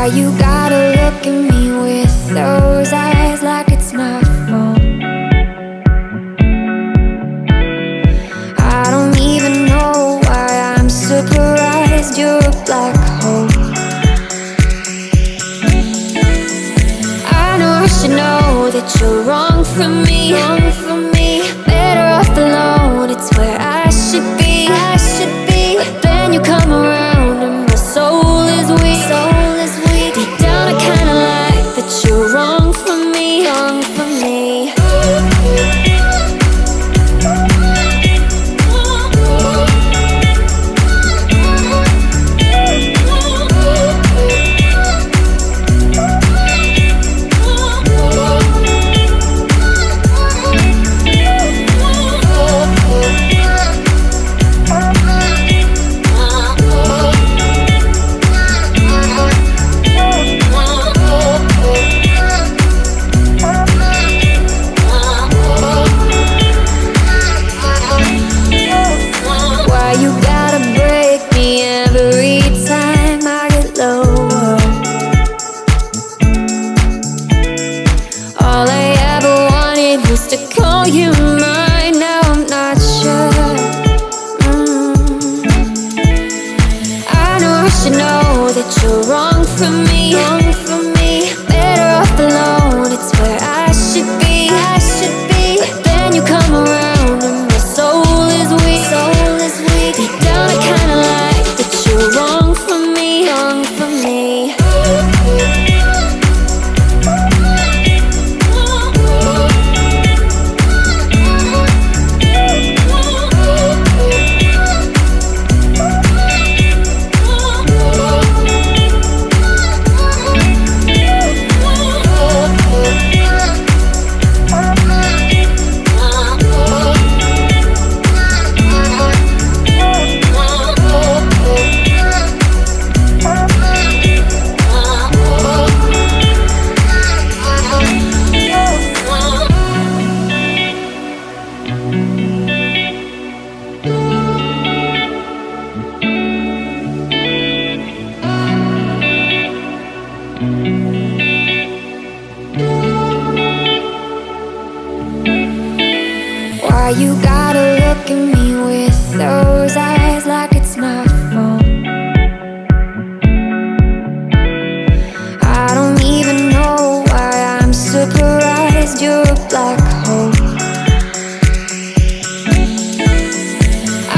Why you gotta look at me with those eyes like it's my fault? I don't even know why I'm surprised you're a black hole. I know I should know that you're wrong for me, wrong for me. Better off alone, it's where I should be, I should be. But then you come around and my soul is weak, soul is weak. Deep down I kinda like that you're wrong for me, wrong for me. Why you gotta look at me with those eyes like it's my fault? I don't even know why I'm surprised you're a black hole.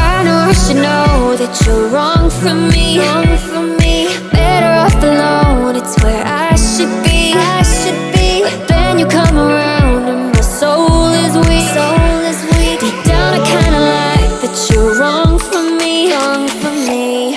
I know I should know that you're wrong for me, wrong for me. Better off alone, it's where I should be, I should be. But then you come around and my soul is weak, soul is weak. Deep down I kinda like that you're wrong for me, wrong for me.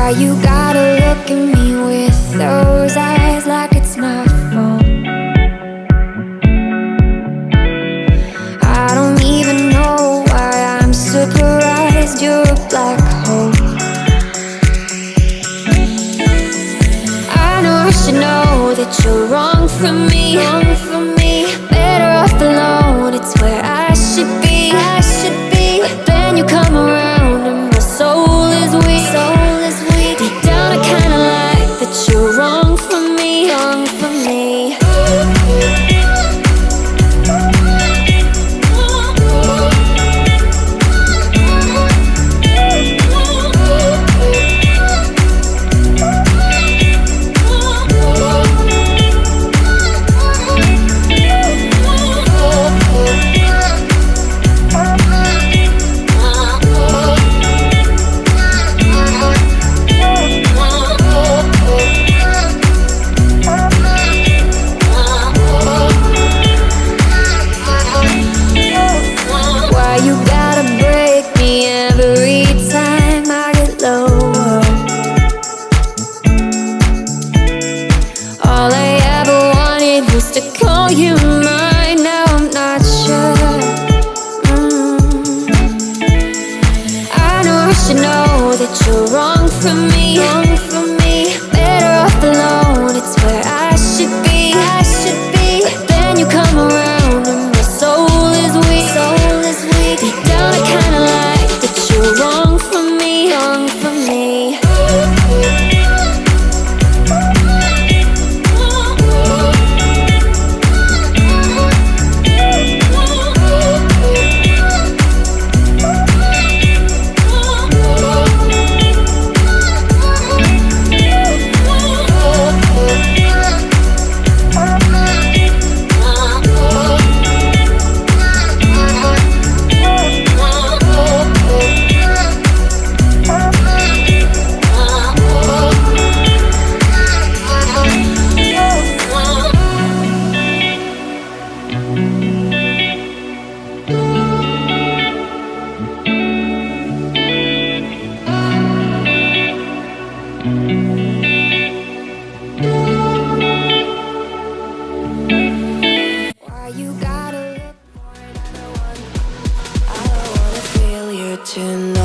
Why you gotta look at me with those eyes like it's my fault? I don't even know why I'm surprised you're a black hole. I know I should know that you're wrong for me, wrong for me. Better off alone, it's where I should be, I should be. But then you come around and my soul is weak, soul is weak. Deep down I kinda like that you're wrong for me, wrong for me. Tonight